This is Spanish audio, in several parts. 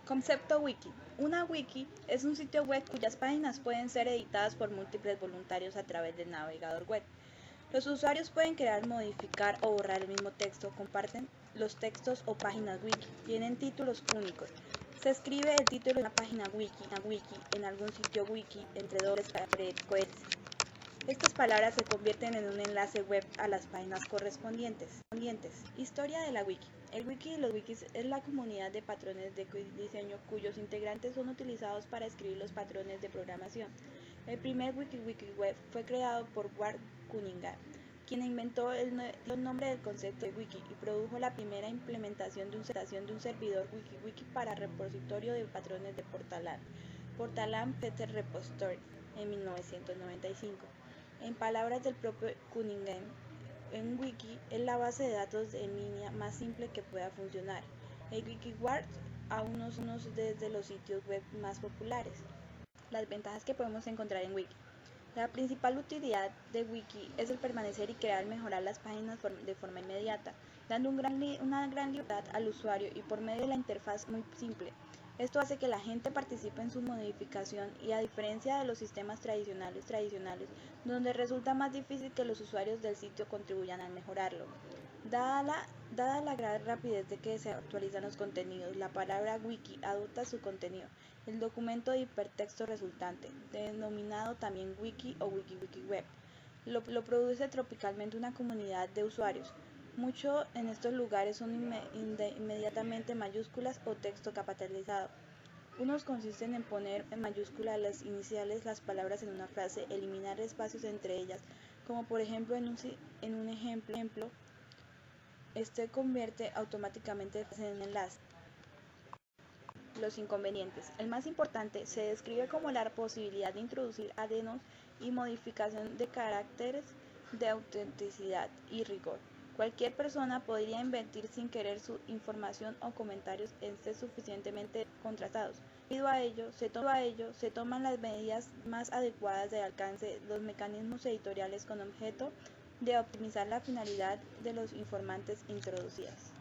Concepto wiki. Una wiki es un sitio web cuyas páginas pueden ser editadas por múltiples voluntarios a través del navegador web. Los usuarios pueden crear, modificar o borrar el mismo texto, comparten los textos o páginas wiki, tienen títulos únicos. Se escribe el título de una página wiki en algún sitio wiki entre dobles caracteres coherentes. Estas palabras se convierten en un enlace web a las páginas correspondientes. Historia de la wiki. El wiki y los wikis es la comunidad de patrones de diseño cuyos integrantes son utilizados para escribir los patrones de programación. El primer wiki web fue creado por Ward Cunningham, quien inventó el nombre del concepto de wiki y produjo la primera implementación de un servidor wiki para repositorio de patrones de Portaland Peter Repository en 1995. En palabras del propio Cunningham, un wiki es la base de datos en línea más simple que pueda funcionar. El WikiWard aún no es desde los sitios web más populares. Las ventajas que podemos encontrar en wiki. La principal utilidad de wiki es el permanecer y mejorar las páginas de forma inmediata, dando una gran libertad al usuario y por medio de la interfaz muy simple. Esto hace que la gente participe en su modificación y a diferencia de los sistemas tradicionales, donde resulta más difícil que los usuarios del sitio contribuyan a mejorarlo. Dada la gran rapidez de que se actualizan los contenidos, la palabra wiki adopta su contenido, el documento de hipertexto resultante, denominado también wiki o web, lo produce tropicalmente una comunidad de usuarios. Mucho en estos lugares son inmediatamente mayúsculas o texto capitalizado. Unos consisten en poner en mayúsculas las iniciales las palabras en una frase, eliminar espacios entre ellas, como por ejemplo en un ejemplo, este convierte automáticamente en un enlace. Los inconvenientes. El más importante se describe como la posibilidad de introducir adenos y modificación de caracteres de autenticidad y rigor. Cualquier persona podría invertir sin querer su información o comentarios estén suficientemente contrastados. Debido a ello, se toman las medidas más adecuadas de alcance los mecanismos editoriales con objeto de optimizar la finalidad de los informantes introducidas.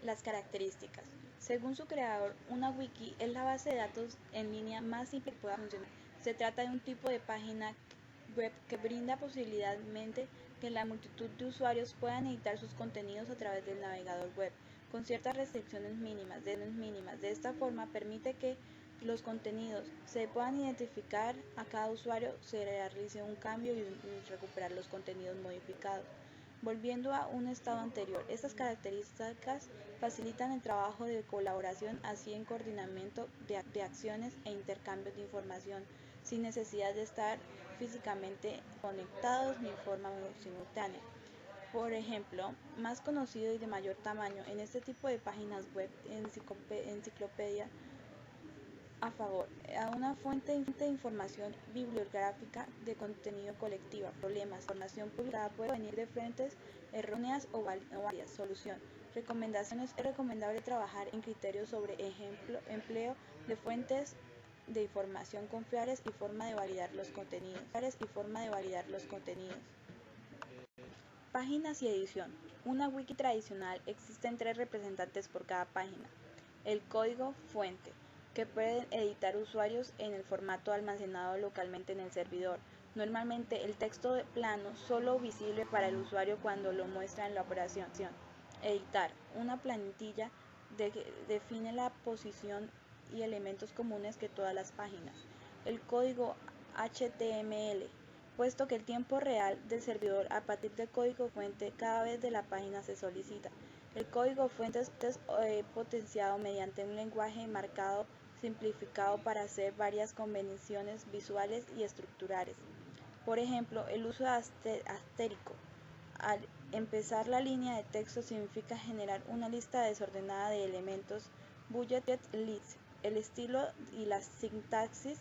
Las características. Según su creador, una wiki es la base de datos en línea más simple que pueda funcionar. Se trata de un tipo de página web que brinda posibilidadmente que la multitud de usuarios puedan editar sus contenidos a través del navegador web, con ciertas restricciones mínimas. De esta forma permite que los contenidos se puedan identificar a cada usuario, se realice un cambio y recuperar los contenidos modificados. Volviendo a un estado anterior, estas características facilitan el trabajo de colaboración, así en coordinamiento de acciones e intercambios de información, sin necesidad de estar físicamente conectados ni en forma simultánea. Por ejemplo, más conocido y de mayor tamaño en este tipo de páginas web, enciclopedia a favor, a una fuente de información bibliográfica de contenido colectiva, problemas, información publicada puede venir de fuentes erróneas o varias. Solución. Recomendaciones. Es recomendable trabajar en criterios sobre empleo de fuentes de información confiables y forma de validar los contenidos. Páginas y edición. Una wiki tradicional existen 3 representantes por cada página. El código fuente, que pueden editar usuarios en el formato almacenado localmente en el servidor. Normalmente el texto plano solo visible para el usuario cuando lo muestra en la operación. Editar. Una plantilla define la posición y elementos comunes que todas las páginas. El código HTML, puesto que el tiempo real del servidor a partir del código fuente cada vez de la página se solicita. El código fuente es potenciado mediante un lenguaje marcado simplificado para hacer varias convenciones visuales y estructurales. Por ejemplo, el uso de asterisco. Al empezar la línea de texto significa generar una lista desordenada de elementos, bulleted list, el estilo y la sintaxis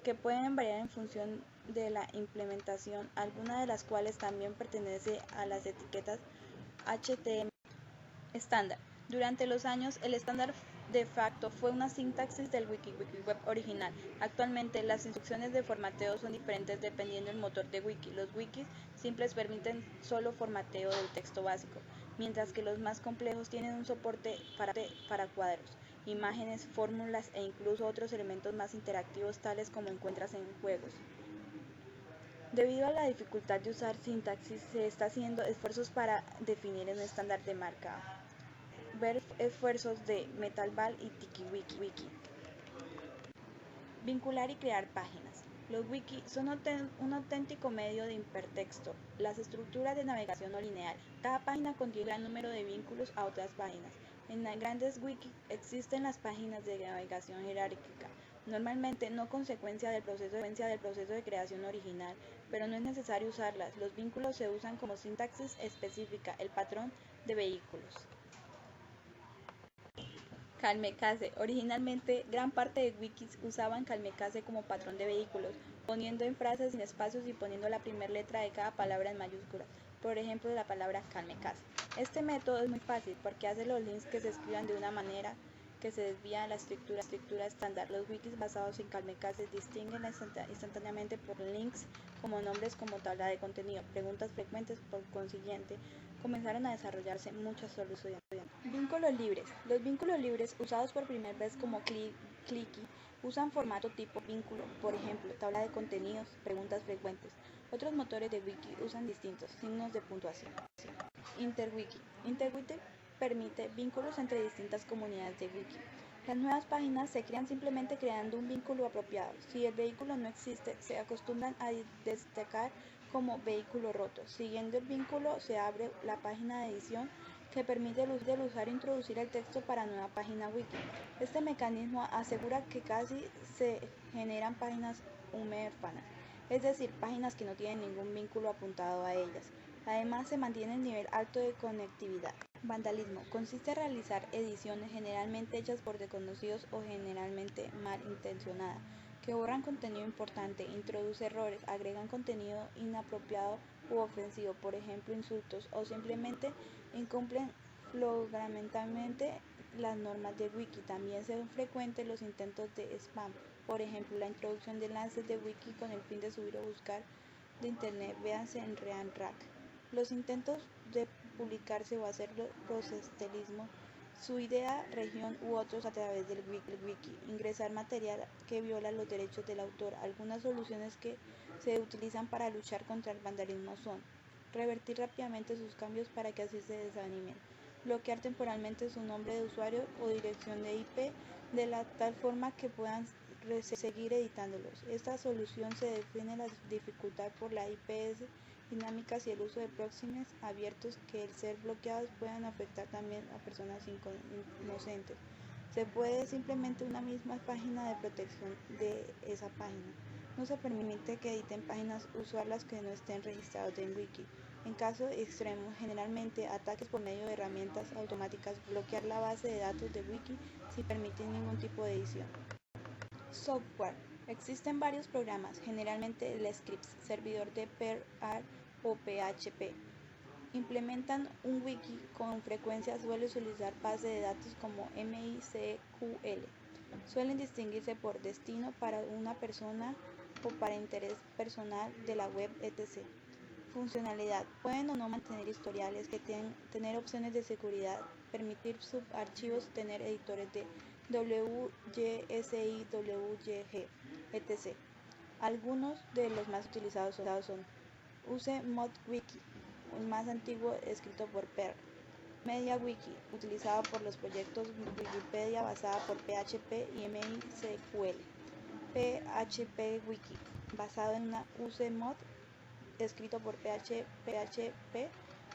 que pueden variar en función de la implementación, algunas de las cuales también pertenece a las etiquetas HTML. Estándar. Durante los años, el estándar de facto fue una sintaxis del web original. Actualmente, las instrucciones de formateo son diferentes dependiendo del motor de wiki. Los wikis simples permiten solo formateo del texto básico, mientras que los más complejos tienen un soporte para cuadros. imágenes, fórmulas e incluso otros elementos más interactivos tales como encuentras en juegos. Debido a la dificultad de usar sintaxis, se está haciendo esfuerzos para definir un estándar de marca. Ver esfuerzos de Metalball y TikiWiki. Vincular y crear páginas. Los wiki son un auténtico medio de hipertexto, las estructuras de navegación no lineal. Cada página contiene un gran número de vínculos a otras páginas. En las grandes wikis existen las páginas de navegación jerárquica, normalmente no consecuencia del proceso de creación original, pero no es necesario usarlas. Los vínculos se usan como sintaxis específica, el patrón de vehículos. Kalmecase. Originalmente, gran parte de wikis usaban Kalmecase como patrón de vehículos, poniendo en frases sin espacios y poniendo la primera letra de cada palabra en mayúsculas, por ejemplo la palabra Kalmecase. Este método es muy fácil porque hace los links que se escriban de una manera que se desvía de la estructura estándar. Los wikis basados en Kalmecase distinguen instantáneamente por links como nombres como tabla de contenido, preguntas frecuentes. Por consiguiente, comenzaron a desarrollarse muchas soluciones. Vínculos libres. Los vínculos libres, usados por primera vez como clicky, usan formato tipo vínculo, por ejemplo, tabla de contenidos, preguntas frecuentes. Otros motores de wiki usan distintos signos de puntuación. Interwiki. Interwiki permite vínculos entre distintas comunidades de wiki. Las nuevas páginas se crean simplemente creando un vínculo apropiado. Si el vehículo no existe, se acostumbran a destacar como vehículo roto. Siguiendo el vínculo se abre la página de edición que permite al usuario introducir el texto para nueva página wiki. Este mecanismo asegura que casi se generan páginas huérfanas, es decir, páginas que no tienen ningún vínculo apuntado a ellas. Además, se mantiene el nivel alto de conectividad. Vandalismo. Consiste en realizar ediciones generalmente hechas por desconocidos o generalmente malintencionadas, que borran contenido importante, introducen errores, agregan contenido inapropiado u ofensivo, por ejemplo insultos, o simplemente incumplen flagrantamente las normas del wiki. También son frecuentes los intentos de spam, por ejemplo la introducción de enlaces de wiki con el fin de subir o buscar de internet, véanse en ReanRack. Los intentos de publicarse o hacer proselitismo, su idea, región u otros a través del wiki, ingresar material que viola los derechos del autor. Algunas soluciones que se utilizan para luchar contra el vandalismo son revertir rápidamente sus cambios para que así se desanimen, bloquear temporalmente su nombre de usuario o dirección de IP de la tal forma que puedan seguir editándolos. Esta solución se define la dificultad por la IPs dinámicas y el uso de proxies abiertos que el ser bloqueados puedan afectar también a personas inocentes. Se puede simplemente una misma página de protección de esa página. No se permite que editen páginas usuarias que no estén registrados en wiki. En casos extremos, generalmente ataques por medio de herramientas automáticas, bloquear la base de datos de wiki sin permitir ningún tipo de edición. Software. Existen varios programas, generalmente el Scripts, servidor de PHP o PHP. Implementan un wiki. Con frecuencia suele utilizar bases de datos como MySQL. Suelen distinguirse por destino para una persona o para interés personal de la web, etc. Funcionalidad. Pueden o no mantener historiales, tener opciones de seguridad, permitir subarchivos, tener editores de WYSI, WYG, etc. Algunos de los más utilizados son UseModWiki, el más antiguo escrito por Perl. MediaWiki, utilizado por los proyectos Wikipedia basada por PHP y MySQL. PHPWiki, basado en una UseMod escrito por PHP,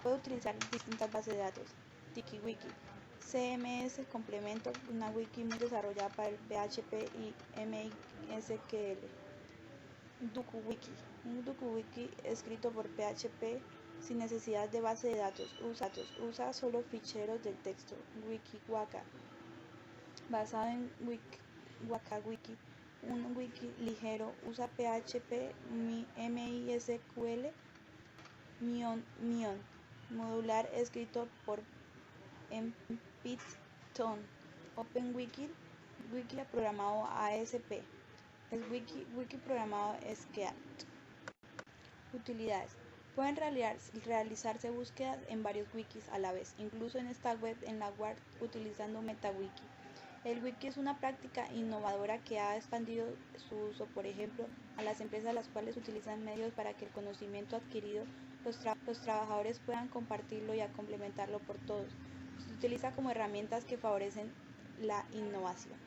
puede utilizar distintas bases de datos. TikiWiki, CMS complemento, una wiki muy desarrollada para el PHP y MySQL. DukuWiki, un DukuWiki escrito por PHP sin necesidad de base de datos, usa solo ficheros del texto. WikiWaka, basado en WakaWiki, un wiki ligero, usa PHP, MySQL, Myon, modular escrito por Python. OpenWiki, wiki programado ASP, es wiki programado Skeat. Utilidades. Pueden realizarse búsquedas en varios wikis a la vez, incluso en esta web en la web utilizando MetaWiki. El wiki es una práctica innovadora que ha expandido su uso, por ejemplo, a las empresas las cuales utilizan medios para que el conocimiento adquirido los trabajadores puedan compartirlo y a complementarlo por todos. Se utiliza como herramientas que favorecen la innovación.